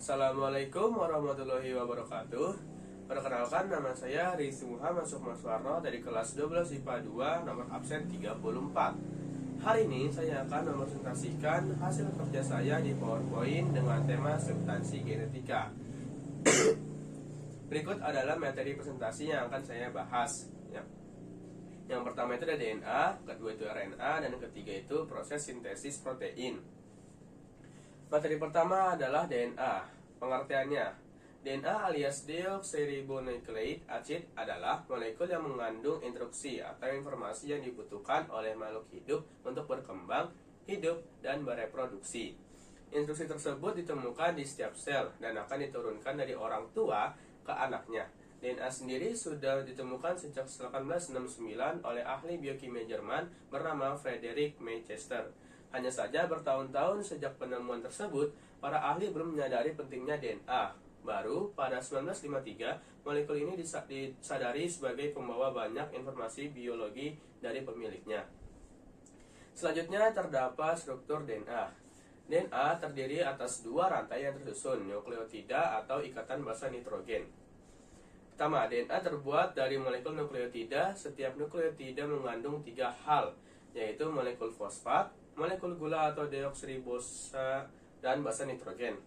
Assalamualaikum warahmatullahi wabarakatuh. Perkenalkan, nama saya Rizky Muhammad Sukmaswarno dari kelas 12 IPA 2 nomor absen 34. Hari ini saya akan mempresentasikan hasil kerja saya di PowerPoint dengan tema substansi genetika. Berikut adalah materi presentasi yang akan saya bahas. Yang pertama itu ada DNA, kedua itu RNA, dan yang ketiga itu proses sintesis protein. Materi pertama adalah DNA. Pengertiannya, DNA alias deoksiribonucleic acid adalah molekul yang mengandung instruksi atau informasi yang dibutuhkan oleh makhluk hidup untuk berkembang, hidup, dan bereproduksi. Instruksi tersebut ditemukan di setiap sel dan akan diturunkan dari orang tua ke anaknya. DNA sendiri sudah ditemukan sejak 1869 oleh ahli biokimia Jerman bernama Frederick Manchester. Hanya saja bertahun-tahun sejak penemuan tersebut, para ahli belum menyadari pentingnya DNA. Baru pada 1953, molekul ini disadari sebagai pembawa banyak informasi biologi dari pemiliknya. Selanjutnya terdapat struktur DNA. DNA terdiri atas dua rantai yang tersusun, nukleotida atau ikatan basa nitrogen. Pertama, DNA terbuat dari molekul nukleotida. Setiap nukleotida mengandung tiga hal, yaitu molekul fosfat, molekul gula atau deoksiribosa, dan basa nitrogen.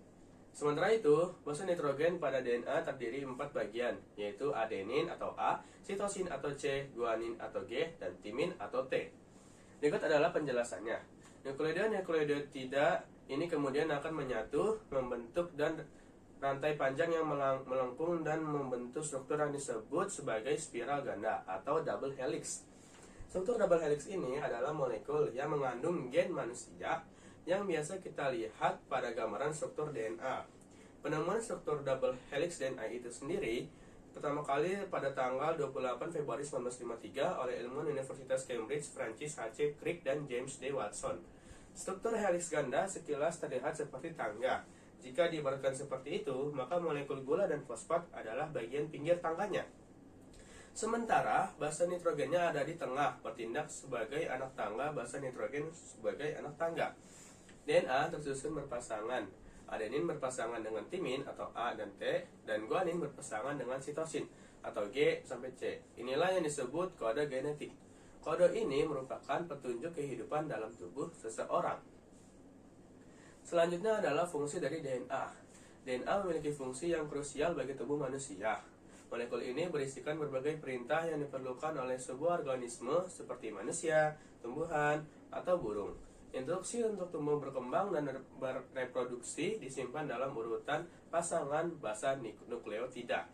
Sementara itu, basa nitrogen pada DNA terdiri 4 bagian, yaitu adenin atau A, sitosin atau C, guanin atau G, dan timin atau T. Berikut adalah penjelasannya. Nukleotida ini kemudian akan menyatu, membentuk dan rantai panjang yang melengkung dan membentuk struktur yang disebut sebagai spiral ganda atau double helix. Struktur double helix ini adalah molekul yang mengandung gen manusia yang biasa kita lihat pada gambaran struktur DNA. Penemuan struktur double helix DNA itu sendiri pertama kali pada tanggal 28 Februari 1953 oleh ilmuwan Universitas Cambridge Francis H. Crick dan James D. Watson. Struktur helix ganda sekilas terlihat seperti tangga. Jika diibaratkan seperti itu, maka molekul gula dan fosfat adalah bagian pinggir tangganya. Sementara basa nitrogennya ada di tengah, bertindak sebagai anak tangga, basa nitrogen sebagai anak tangga. DNA tersusun berpasangan. Adenin berpasangan dengan timin atau A dan T, dan guanin berpasangan dengan sitosin atau G sampai C. Inilah yang disebut kode genetik. Kode ini merupakan petunjuk kehidupan dalam tubuh seseorang. Selanjutnya adalah fungsi dari DNA. DNA memiliki fungsi yang krusial bagi tubuh manusia. Molekul ini berisikan berbagai perintah yang diperlukan oleh sebuah organisme seperti manusia, tumbuhan, atau burung. Instruksi untuk tumbuh berkembang dan bereproduksi disimpan dalam urutan pasangan basa nukleotida.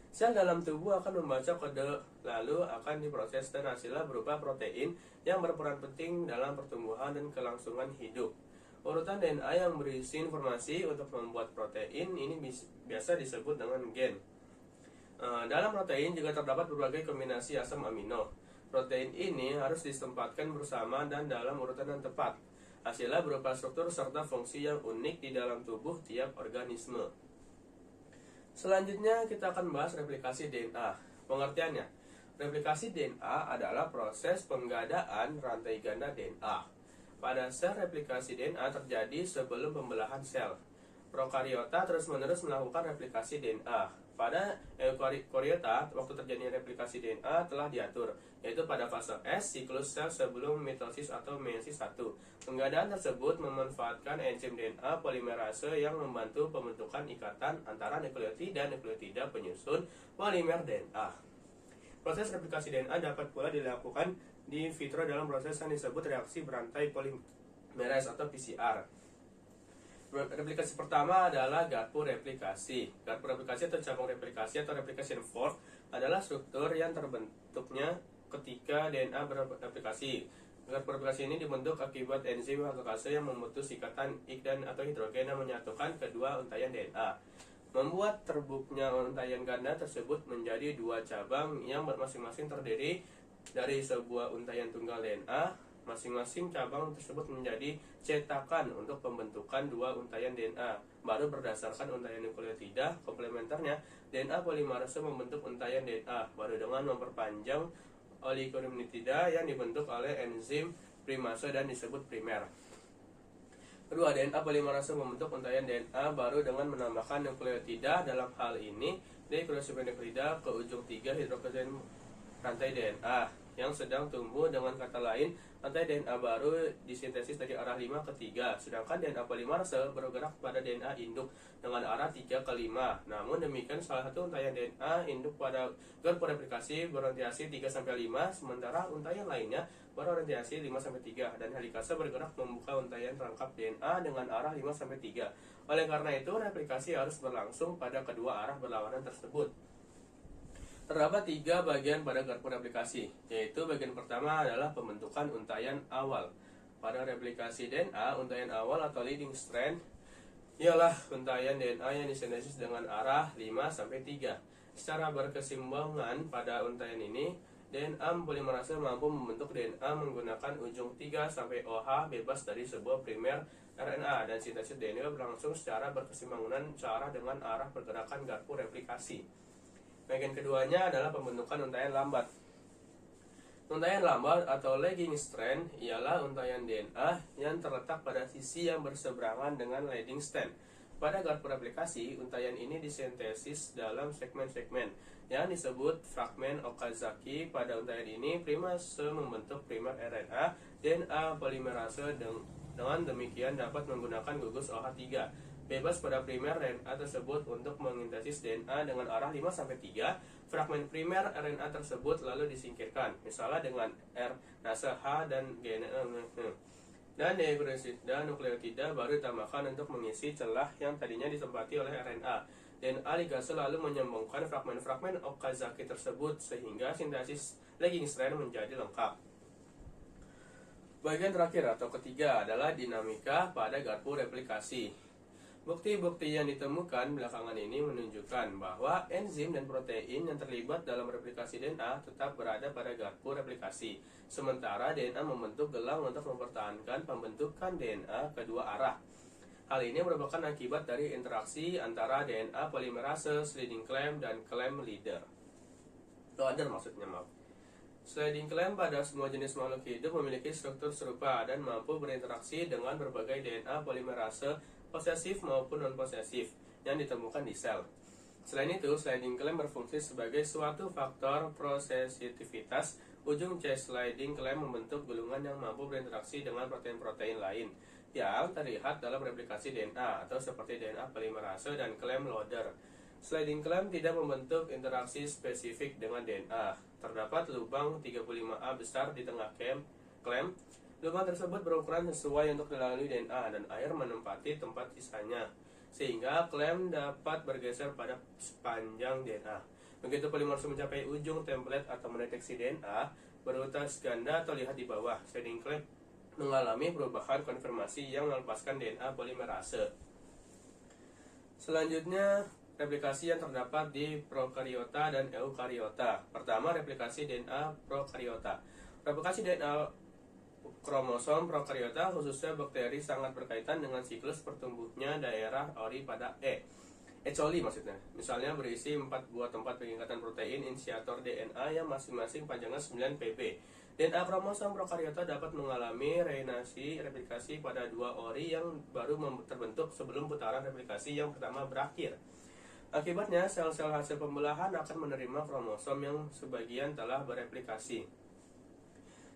Sel dalam tubuh akan membaca kode lalu akan diproses dan hasilnya berupa protein yang berperan penting dalam pertumbuhan dan kelangsungan hidup. Urutan DNA yang berisi informasi untuk membuat protein ini biasa disebut dengan gen. Dalam protein juga terdapat berbagai kombinasi asam amino. Protein ini harus ditempatkan bersama dan dalam urutan yang tepat. Hasilnya berupa struktur serta fungsi yang unik di dalam tubuh tiap organisme. Selanjutnya kita akan bahas replikasi DNA. Pengertiannya, replikasi DNA adalah proses penggadaan rantai ganda DNA. Pada sel, replikasi DNA terjadi sebelum pembelahan sel. Prokariota terus-menerus melakukan replikasi DNA. Pada eukariota, waktu terjadinya replikasi DNA telah diatur, yaitu pada fase S, siklus sel sebelum mitosis atau meiosis 1. Penggadaan tersebut memanfaatkan enzim DNA polimerase yang membantu pembentukan ikatan antara nukleotida dan nukleotida penyusun polimer DNA. Proses replikasi DNA dapat pula dilakukan di vitro dalam proses yang disebut reaksi berantai polimerase atau PCR. Replikasi pertama adalah Garpu replikasi. Garpu replikasi atau cabang replikasi atau replication fork adalah struktur yang terbentuknya ketika DNA bereplikasi. Garpu replikasi ini dibentuk akibat enzim HKase yang memutus ikatan dan atau hidrogen yang menyatukan kedua untaian DNA. Membuat terbuknya untaian ganda tersebut menjadi dua cabang yang masing-masing terdiri dari sebuah untaian tunggal DNA. Masing-masing cabang tersebut menjadi cetakan untuk pembentukan dua untaian DNA. Baru berdasarkan untaian nukleotida komplementernya, DNA polimerase membentuk untaian DNA baru dengan memperpanjang oligonukleotida yang dibentuk oleh enzim primase dan disebut primer. Kedua, DNA polimerase membentuk untaian DNA baru dengan menambahkan nukleotida. Dalam hal ini, deoksiribonukleotida ke ujung 3 hidrogen rantai DNA yang sedang tumbuh. Dengan kata lain, rantai DNA baru disintesis dari arah 5 ke 3, sedangkan DNA polimerase bergerak pada DNA induk dengan arah 3 ke 5. Namun demikian, salah satu untaian DNA induk pada garpu replikasi berorientasi 3 sampai 5, sementara untaian lainnya berorientasi 5 sampai 3, dan helikase bergerak membuka untaian rangkap DNA dengan arah 5 sampai 3. Oleh karena itu, replikasi harus berlangsung pada kedua arah berlawanan tersebut. Terdapat 3 bagian pada garpu replikasi, yaitu bagian pertama adalah pembentukan untaian awal. Pada replikasi DNA, untaian awal atau leading strand ialah untaian DNA yang disintesis dengan arah 5 sampai 3. Secara berkesinambungan pada untaian ini, DNA polimerase mampu membentuk DNA menggunakan ujung 3 sampai OH bebas dari sebuah primer RNA, dan sintesis DNA berlangsung secara berkesinambungan searah dengan arah pergerakan garpu replikasi. Bagian keduanya adalah pembentukan untaian lambat. Untaian lambat atau lagging strand ialah untaian DNA yang terletak pada sisi yang berseberangan dengan leading strand. Pada garpu replikasi, untaian ini disintesis dalam segmen-segmen yang disebut fragmen Okazaki. Pada untaian ini, primase membentuk primer RNA DNA polimerase. Dengan demikian dapat menggunakan gugus OH3 bebas pada primer RNA tersebut untuk mengintesis DNA dengan arah 5 sampai 3. Fragmen primer RNA tersebut lalu disingkirkan, misalnya dengan R nase H dan dan nukleotida baru ditambahkan untuk mengisi celah yang tadinya ditempati oleh RNA. DNA ligase lalu menyambungkan fragmen-fragmen Okazaki tersebut sehingga sintesis lagging strand menjadi lengkap. Bagian terakhir atau ketiga adalah dinamika pada garpu replikasi. Bukti-bukti yang ditemukan belakangan ini menunjukkan bahwa enzim dan protein yang terlibat dalam replikasi DNA tetap berada pada garpu replikasi, sementara DNA membentuk gelang untuk mempertahankan pembentukan DNA kedua arah. Hal ini merupakan akibat dari interaksi antara DNA polimerase, sliding clamp, dan clamp loader maksudnya. Sliding clamp pada semua jenis makhluk hidup memiliki struktur serupa dan mampu berinteraksi dengan berbagai DNA polimerase posesif maupun non-posesif yang ditemukan di sel. Selain itu, sliding clamp berfungsi sebagai suatu faktor prosesitivitas. Ujung C sliding clamp membentuk gulungan yang mampu berinteraksi dengan protein-protein lain yang terlihat dalam replikasi DNA atau seperti DNA polimerase dan clamp loader. Sliding clamp tidak membentuk interaksi spesifik dengan DNA. Terdapat lubang 35A besar di tengah clamp. Lubang tersebut berukuran sesuai untuk dilalui DNA dan air menempati tempat sisanya, sehingga clamp dapat bergeser pada sepanjang DNA. Begitu polimerase mencapai ujung template atau mendeteksi DNA berutas ganda atau lihat di bawah, sliding clamp mengalami perubahan konfirmasi yang melepaskan DNA polimerase. Selanjutnya, replikasi yang terdapat di prokariota dan eukariota. Pertama, replikasi DNA prokariota. Replikasi DNA kromosom prokariota, khususnya bakteri, sangat berkaitan dengan siklus pertumbuhnya daerah ori pada E. coli maksudnya. Misalnya berisi 4 buah tempat pengikatan protein inisiator DNA yang masing-masing panjangnya 9 pp. DNA kromosom prokariota dapat mengalami replikasi pada 2 ori yang baru terbentuk sebelum putaran replikasi yang pertama berakhir. Akibatnya, sel-sel hasil pembelahan akan menerima kromosom yang sebagian telah bereplikasi.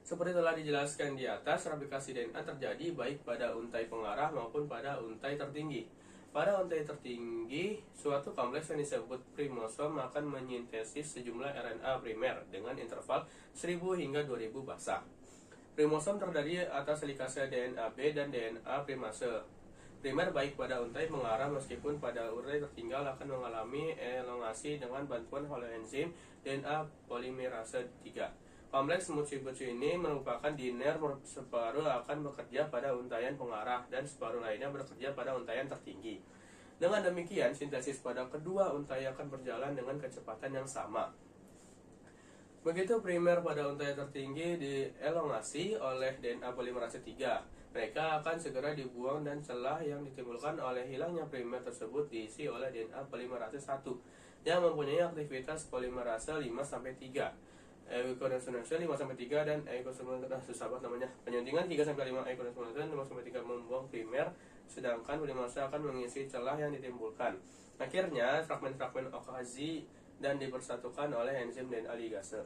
Seperti telah dijelaskan di atas, replikasi DNA terjadi baik pada untai pengarah maupun pada untai tertinggi. Pada untai tertinggi, suatu kompleks yang disebut primosom akan menyintesis sejumlah RNA primer dengan interval 1000 hingga 2000 basa. Primosom terdiri atas helikase DNA B dan DNA primase primer baik pada untai pengarah meskipun pada untai tertinggal akan mengalami elongasi dengan bantuan holoenzim DNA polimerase 3. Kompleks muci-muci ini merupakan diner separuh akan bekerja pada untaian pengarah dan separuh lainnya bekerja pada untaian tertinggi. Dengan demikian, sintesis pada kedua untai akan berjalan dengan kecepatan yang sama. Begitu primer pada untai tertinggi dielongasi oleh DNA polimerase 3, mereka akan segera dibuang dan celah yang ditimbulkan oleh hilangnya primer tersebut diisi oleh DNA polimerase 1 yang mempunyai aktivitas polimerase 5-3. Eukosinogen 5-3 dan susah banget namanya. Penyuntingan 3-5 eukosinogen 5-3 membuang primer, sedangkan polimase akan mengisi celah yang ditimbulkan. Akhirnya fragmen-fragmen okasi dan dipersatukan oleh enzim DNA ligase.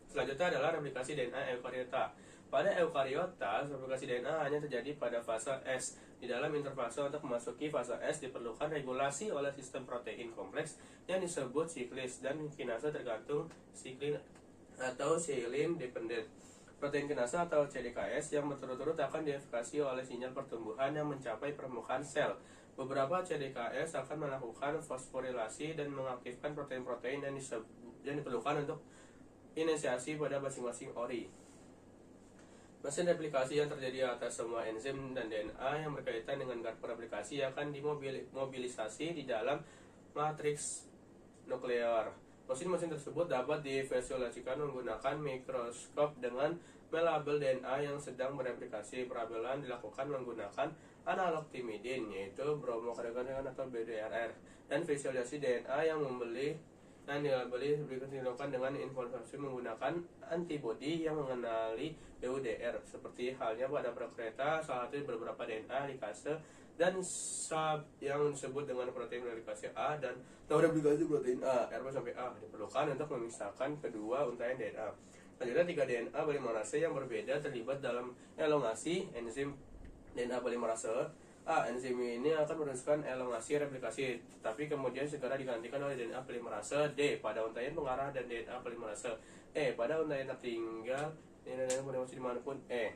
Selanjutnya adalah replikasi DNA eukariota. Pada eukariota, replikasi DNA hanya terjadi pada fase S. Di dalam interfase untuk memasuki fase S diperlukan regulasi oleh sistem protein kompleks yang disebut siklis, dan kinase tergantung siklin atau silin dependent. Protein kinase atau CDKS yang berturut-turut akan diaktifasi oleh sinyal pertumbuhan yang mencapai permukaan sel. Beberapa CDKS akan melakukan fosforilasi dan mengaktifkan protein-protein yang diperlukan untuk inisiasi pada masing-masing ori. Mesin replikasi yang terjadi atas semua enzim dan DNA yang berkaitan dengan replikasi akan dimobilisasi di dalam matriks nuklear. Mesin-mesin tersebut dapat divisualisasikan menggunakan mikroskop dengan melabel DNA yang sedang bereplikasi. Pelabelan dilakukan menggunakan analog timidin, yaitu bromokarbon atau BDRR, dan visualisasi DNA yang dilabeli dilakukan dengan informasi menggunakan antibodi yang mengenali BUDR, seperti halnya pada kereta, salah satu beberapa DNA ligase dan sub yang disebut dengan protein replikasi A dan replikasi protein A RB-A diperlukan untuk memisahkan kedua untaian DNA. Selanjutnya 3 DNA polimerase yang berbeda terlibat dalam elongasi enzim DNA polimerase A. Enzim ini akan meneruskan elongasi replikasi, tapi kemudian segera digantikan oleh DNA polimerase D pada untaian pengarah dan DNA polimerase E pada untaian tertinggal DNA polimerase dimanapun E.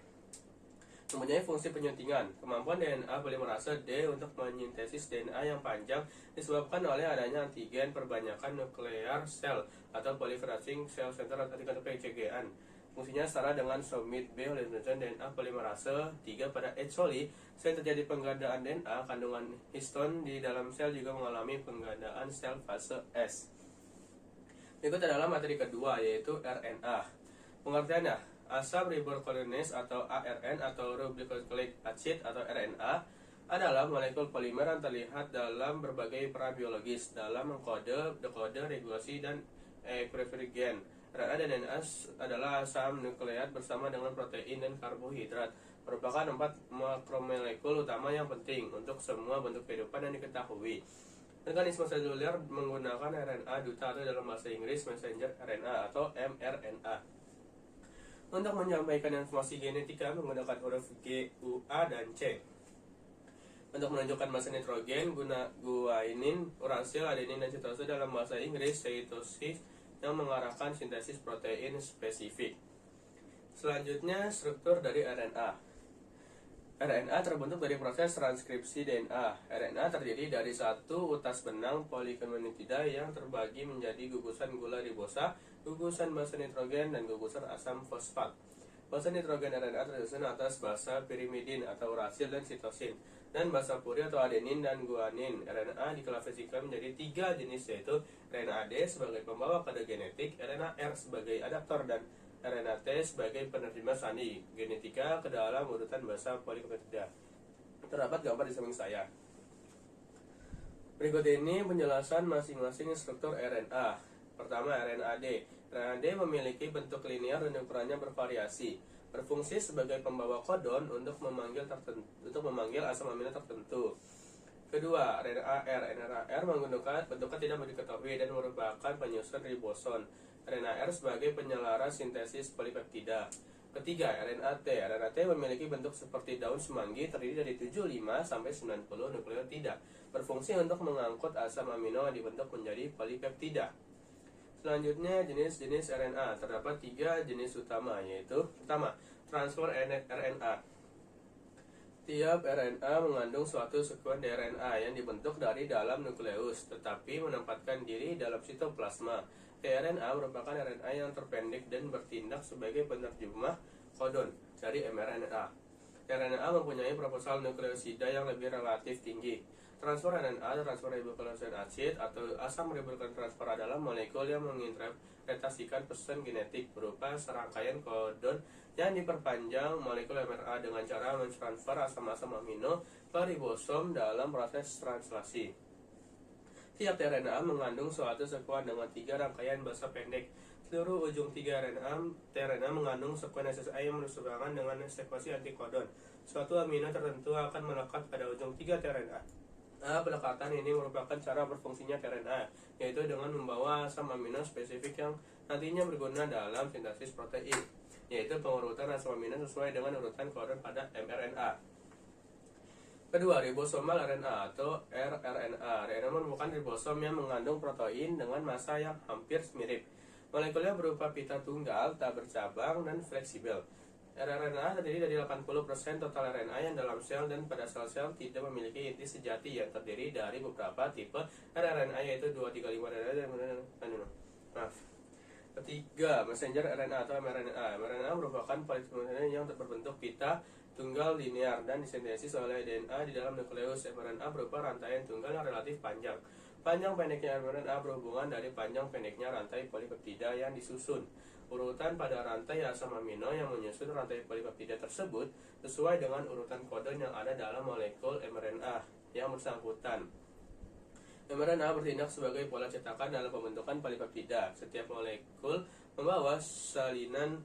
Mempunyai fungsi penyuntingan. Kemampuan DNA polimerase D untuk menyintesis DNA yang panjang disebabkan oleh adanya antigen perbanyakan nuklear sel atau proliferating cell center atau PCGN. Fungsinya setara dengan Summit B oleh DNA polimerase 3 pada H. coli. Selain terjadi penggandaan DNA, kandungan histon di dalam sel juga mengalami penggandaan sel fase S. Berikut adalah materi kedua, yaitu RNA. Pengertiannya, asam ribonucleic atau ARN atau ribonucleic acid atau RNA adalah molekul polimer yang terlihat dalam berbagai peran biologis dalam mengkode, dekode, regulasi, dan ekspres gen. RNA dan DNA adalah asam nukleat bersama dengan protein dan karbohidrat, merupakan 4 makromolekul utama yang penting untuk semua bentuk kehidupan yang diketahui. Mekanisme seluler menggunakan RNA duta atau dalam bahasa Inggris messenger RNA atau mRNA. Untuk menyampaikan informasi genetika menggunakan huruf G, U, A, dan C. Untuk menunjukkan massa nitrogen, guainin, urasil, adenin, dan citose dalam bahasa Inggris cytosis yang mengarahkan sintesis protein spesifik. Selanjutnya, struktur dari RNA. RNA terbentuk dari proses transkripsi DNA. RNA terdiri dari satu utas benang poligononukleotida yang terbagi menjadi gugusan gula ribosa, gugusan basa nitrogen, dan gugusan asam fosfat. Basa nitrogen RNA tersusun atas basa pirimidin atau urasil dan sitosin, dan basa puri atau adenin dan guanin. RNA diklasifikasikan menjadi 3 jenis, yaitu RNA D sebagai pembawa kode genetik, RNA R sebagai adaptor, dan RNA T sebagai penerima sandi genetika ke dalam urutan basa poligononukleotida. Terdapat gambar di samping saya. Berikut ini penjelasan masing-masing struktur RNA. Pertama, RNA D. RNA D memiliki bentuk linear dan ukurannya bervariasi. Berfungsi sebagai pembawa kodon untuk memanggil asam amino tertentu. Kedua, RNA R. RNA R menggunakan bentuknya tidak diketahui dan merupakan penyusun riboson. RNA R sebagai penyelaras sintesis polipeptida. Ketiga, RNA T. RNA T memiliki bentuk seperti daun semanggi, terdiri dari 75 sampai 90 nukleotida. Berfungsi untuk mengangkut asam amino yang dibentuk menjadi polipeptida. Selanjutnya, jenis-jenis RNA. Terdapat 3 jenis utama, yaitu pertama, transfer RNA. Tiap RNA mengandung suatu sekuen DNA yang dibentuk dari dalam nukleus, tetapi menempatkan diri dalam sitoplasma. tRNA merupakan RNA yang terpendek dan bertindak sebagai penerjemah kodon dari mRNA. tRNA mempunyai proposal nukleosida yang lebih relatif tinggi. Transfer RNA, transfer ribonucleic acid atau asam ribonucleic transfer adalah molekul yang menginterpretasikan pesan genetik berupa serangkaian kodon yang diperpanjang molekul mRNA dengan cara mentransfer asam-asam amino ke ribosom dalam proses translasi. Tiap tRNA mengandung suatu sekuan dengan 3 rangkaian basa pendek. seluruh ujung 3 tRNA mengandung sekuensi SSI yang berseberangan dengan sekuensi antikodon. Suatu amino tertentu akan melekat pada ujung 3 tRNA. Pelekatan ini merupakan cara berfungsinya tRNA, yaitu dengan membawa asam amino spesifik yang nantinya berguna dalam sintesis protein, yaitu pengurutan asam amino sesuai dengan urutan kodon pada mRNA. Kedua, ribosomal RNA atau rRNA. RNA merupakan ribosom yang mengandung protein dengan massa yang hampir mirip. Molekulnya berupa pita tunggal, tak bercabang, dan fleksibel. rRNA terdiri dari 80% total RNA yang dalam sel, dan pada sel-sel tidak memiliki inti sejati yang terdiri dari beberapa tipe rRNA, yaitu 235 RNA. Ketiga, messenger RNA atau mRNA. mRNA merupakan polimer yang berbentuk pita tunggal linear dan disintesis oleh DNA di dalam nukleus. mRNA berupa rantaian tunggal yang relatif panjang. Panjang pendeknya mRNA berhubungan dari panjang pendeknya rantai polipeptida yang disusun. Urutan pada rantai asam amino yang menyusun rantai polipeptida tersebut sesuai dengan urutan kodon yang ada dalam molekul mRNA yang bersangkutan. mRNA bertindak sebagai pola cetakan dalam pembentukan polipeptida. Setiap molekul membawa salinan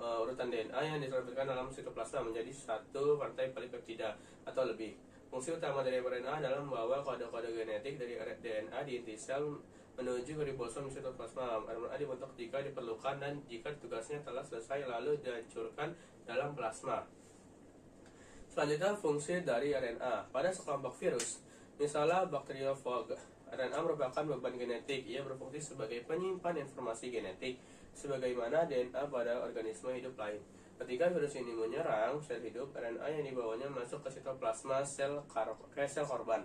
urutan DNA yang diterbitkan dalam sitoplasma menjadi satu rantai polipeptida atau lebih. Fungsi utama dari mRNA adalah membawa kode-kode genetik dari DNA di inti sel menuju ke ribosom di sitoplasma. mRNA dibentuk jika diperlukan dan jika tugasnya telah selesai lalu dihancurkan dalam plasma. Selanjutnya, fungsi dari RNA. Pada sekelompok virus, misalnya bakteriofag, RNA merupakan beban genetik. Ia berfungsi sebagai penyimpan informasi genetik sebagaimana DNA pada organisme hidup lain. Ketika virus ini menyerang sel hidup, RNA yang dibawanya masuk ke sitoplasma sel korban,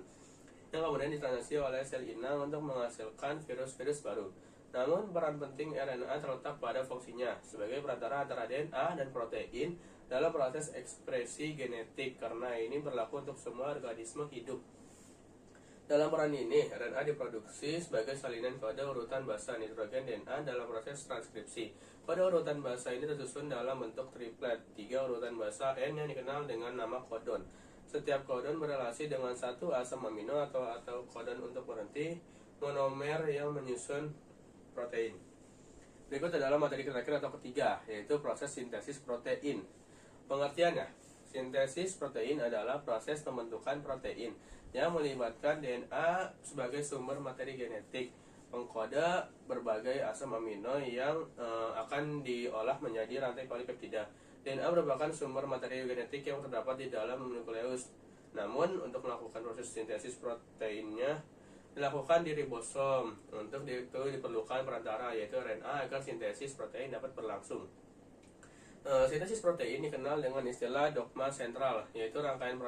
yang kemudian ditranslasi oleh sel inang untuk menghasilkan virus-virus baru. Namun, peran penting RNA terletak pada fungsinya sebagai perantara antara DNA dan protein dalam proses ekspresi genetik, karena ini berlaku untuk semua organisme hidup. Dalam peran ini, RNA diproduksi sebagai salinan kode urutan basa nitrogen DNA dalam proses transkripsi. Kode urutan basa ini tersusun dalam bentuk triplet, 3 urutan basa N yang dikenal dengan nama kodon. Setiap kodon berelasi dengan satu asam amino atau kodon untuk berhenti monomer yang menyusun protein. Berikut adalah materi terakhir atau ketiga, yaitu proses sintesis protein. Pengertiannya, sintesis protein adalah proses pembentukan protein yang melibatkan DNA sebagai sumber materi genetik, pengkode berbagai asam amino yang akan diolah menjadi rantai polipeptida. DNA merupakan sumber materi genetik yang terdapat di dalam nukleus. Namun, untuk melakukan proses sintesis proteinnya dilakukan di ribosom. Untuk itu diperlukan perantara, yaitu RNA, agar sintesis protein dapat berlangsung. Sintesis protein dikenal dengan istilah dogma sentral, yaitu rangkaian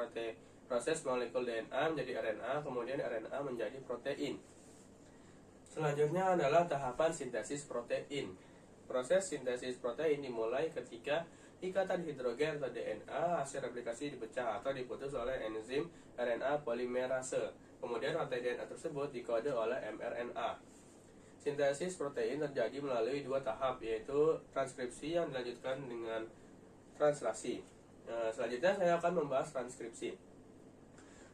proses molekul DNA menjadi RNA, kemudian RNA menjadi protein. Selanjutnya adalah tahapan sintesis protein. Proses sintesis protein dimulai ketika ikatan hidrogen atau DNA hasil replikasi dipecah atau diputus oleh enzim RNA polimerase. Kemudian rantai DNA tersebut dikode oleh mRNA. Sintesis protein terjadi melalui 2 tahap, yaitu transkripsi yang dilanjutkan dengan translasi. Selanjutnya saya akan membahas transkripsi.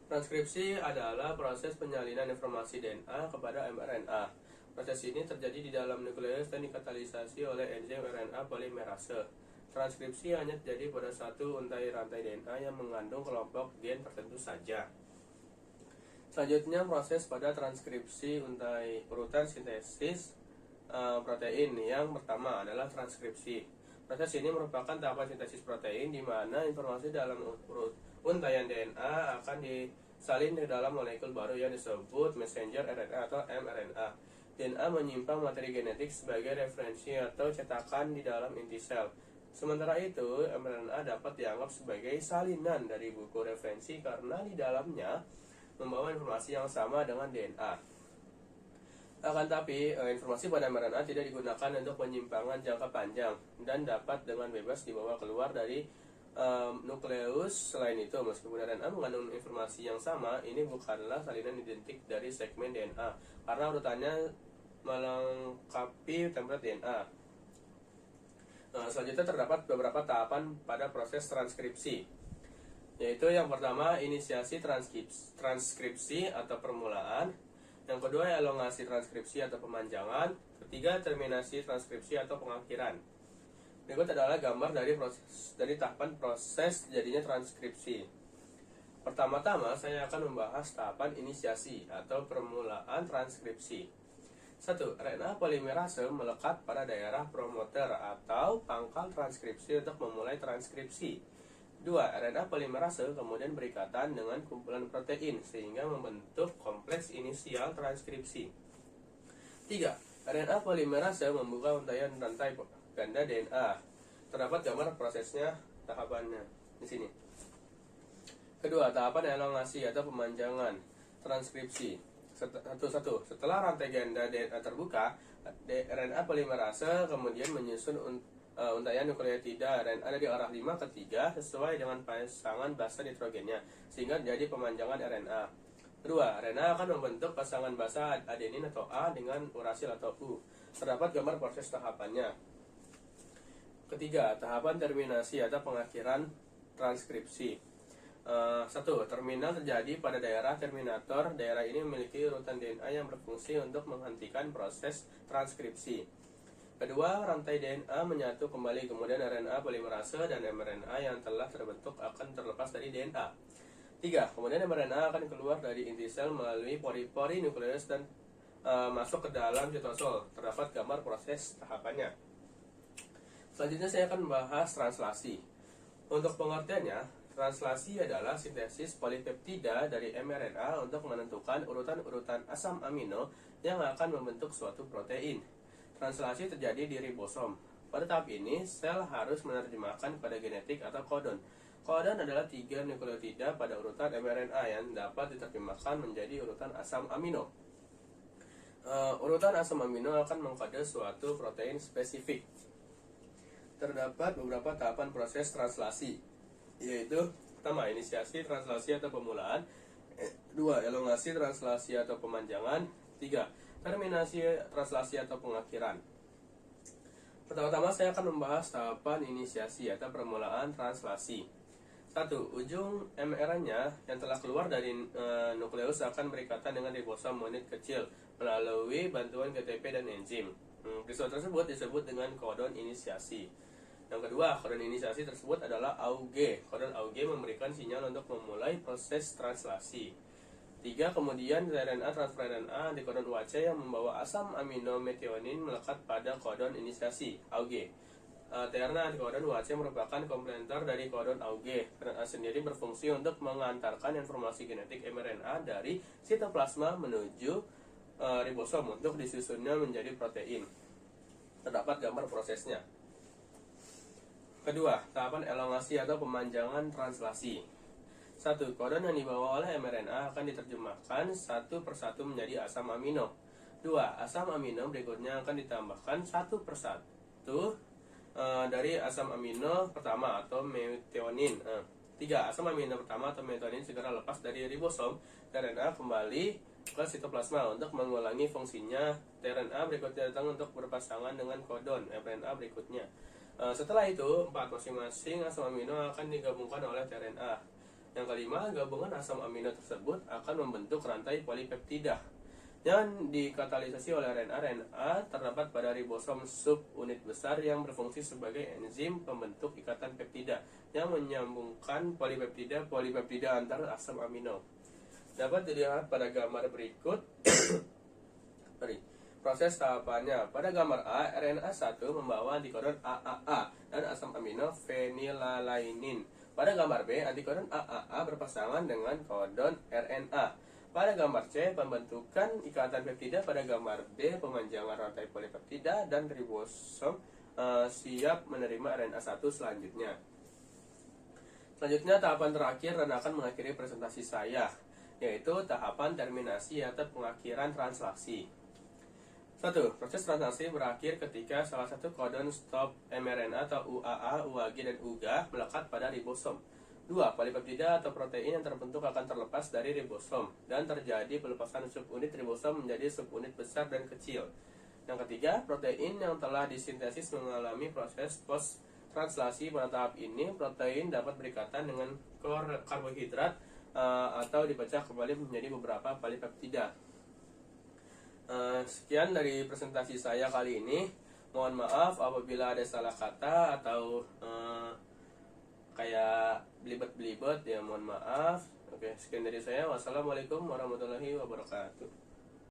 Transkripsi adalah proses penyalinan informasi DNA kepada mRNA. Proses ini terjadi di dalam nukleus dan dikatalisasi oleh enzim RNA polimerase. Transkripsi hanya terjadi pada satu untai rantai DNA yang mengandung kelompok gen tertentu saja. Selanjutnya, proses pada transkripsi untai urutan sintesis protein. Yang pertama adalah transkripsi. Proses ini merupakan tahapan sintesis protein di mana informasi dalam untaian DNA akan disalin ke dalam molekul baru yang disebut messenger RNA atau mRNA. DNA menyimpan materi genetik sebagai referensi atau cetakan di dalam inti sel. Sementara itu, mRNA dapat dianggap sebagai salinan dari buku referensi karena di dalamnya membawa informasi yang sama dengan DNA. Akan tapi, informasi pada mRNA tidak digunakan untuk penyimpangan jangka panjang dan dapat dengan bebas dibawa keluar dari nukleus. Selain itu, meskipun RNA mengandung informasi yang sama, ini bukanlah salinan identik dari segmen DNA karena urutannya melengkapi template DNA. Selanjutnya terdapat beberapa tahapan pada proses transkripsi, yaitu yang pertama inisiasi transkripsi atau permulaan, Yang kedua, elongasi transkripsi atau pemanjangan. Ketiga, terminasi transkripsi atau pengakhiran. Berikut adalah gambar dari tahapan proses jadinya transkripsi. Pertama-tama, saya akan membahas tahapan inisiasi atau permulaan transkripsi. 1. RNA polimerase melekat pada daerah promoter atau pangkal transkripsi untuk memulai transkripsi. 2. RNA polimerase kemudian berikatan dengan kumpulan protein sehingga membentuk kompleks inisial transkripsi. 3. RNA polimerase membuka untaian rantai ganda DNA. Terdapat gambar prosesnya, tahapannya di sini. Kedua, tahapan elongasi atau pemanjangan transkripsi. Satu. Setelah rantai ganda DNA terbuka, RNA polimerase kemudian menyusun untaian nukleotida RNA dari arah 5 ke 3 sesuai dengan pasangan basa nitrogennya sehingga jadi pemanjangan RNA. Kedua, RNA akan membentuk pasangan basa adenin atau A dengan urasil atau U. Terdapat gambar proses tahapannya. Ketiga, tahapan terminasi atau pengakhiran transkripsi. 1. Terminal terjadi pada daerah terminator. Daerah ini memiliki urutan DNA yang berfungsi untuk menghentikan proses transkripsi. Kedua, rantai DNA menyatu kembali, kemudian RNA polimerase dan mRNA yang telah terbentuk akan terlepas dari DNA. 3. Kemudian mRNA akan keluar dari inti sel melalui pori-pori nukleus dan masuk ke dalam sitosol. Terdapat gambar proses tahapannya. Selanjutnya saya akan membahas translasi. Untuk pengertiannya, translasi adalah sintesis polipeptida dari mRNA untuk menentukan urutan-urutan asam amino yang akan membentuk suatu protein. Translasi terjadi di ribosom. Pada tahap ini, sel harus menerjemahkan pada genetik atau kodon. Kodon adalah 3 nukleotida pada urutan mRNA yang dapat diterjemahkan menjadi urutan asam amino. Urutan asam amino akan mengkode suatu protein spesifik. Terdapat beberapa tahapan proses translasi, yaitu pertama, inisiasi translasi atau pemulaan. 2. Elongasi translasi atau pemanjangan. 3. Terminasi translasi atau pengakhiran. Pertama-tama saya akan membahas tahapan inisiasi atau permulaan translasi. 1. Ujung mRNA yang telah keluar dari nukleus akan berikatan dengan ribosom unit kecil melalui bantuan GTP dan enzim. Peristiwa tersebut disebut dengan kodon inisiasi. Yang kedua, kodon inisiasi tersebut adalah AUG. Kodon AUG memberikan sinyal untuk memulai proses translasi. 3. Kemudian RNA transfer RNA di kodon UAC yang membawa asam amino metionin melekat pada kodon inisiasi AUG. tRNA di kodon UAC merupakan komplementer dari kodon AUG. RNA sendiri berfungsi untuk mengantarkan informasi genetik mRNA dari sitoplasma menuju ribosom untuk disusunnya menjadi protein. Terdapat gambar prosesnya. Kedua, tahapan elongasi atau pemanjangan translasi. 1. Kodon yang dibawa oleh mRNA akan diterjemahkan satu persatu menjadi asam amino. 2. Asam amino berikutnya akan ditambahkan satu persatu dari asam amino pertama atau metionin. 3. Asam amino pertama atau metionin segera lepas dari ribosom. tRNA kembali ke sitoplasma untuk mengulangi fungsinya. tRNA berikutnya datang untuk berpasangan dengan kodon mRNA berikutnya. Setelah itu, 4 masing-masing asam amino akan digabungkan oleh tRNA. Yang kelima, gabungan asam amino tersebut akan membentuk rantai polipeptida yang dikatalisasi oleh RNA terdapat pada ribosom subunit besar yang berfungsi sebagai enzim pembentuk ikatan peptida yang menyambungkan polipeptida antar asam amino. Dapat dilihat pada gambar berikut. Proses tahapannya. Pada gambar A, RNA 1 membawa antikodon AAA dan asam amino fenilalainin. Pada gambar B, antikodon AAA berpasangan dengan kodon RNA. Pada gambar C, pembentukan ikatan peptida. Pada gambar D, pemanjangan rantai polipeptida dan ribosom siap menerima RNA 1 selanjutnya. Selanjutnya, tahapan terakhir dan akan mengakhiri presentasi saya, yaitu tahapan terminasi atau pengakhiran translasi. 1. Proses translasi berakhir ketika salah satu kodon stop mRNA atau UAA, UAG, dan UGA melekat pada ribosom. 2. Polipeptida atau protein yang terbentuk akan terlepas dari ribosom dan terjadi pelepasan subunit ribosom menjadi subunit besar dan kecil. Yang ketiga, protein yang telah disintesis mengalami proses post translasi. Pada tahap ini, protein dapat berikatan dengan karbohidrat atau dipecah kembali menjadi beberapa polipeptida. Sekian dari presentasi saya kali ini. Mohon maaf apabila ada salah kata atau kayak belibet-belibet ya, mohon maaf. Oke, sekian dari saya. Wassalamualaikum warahmatullahi wabarakatuh.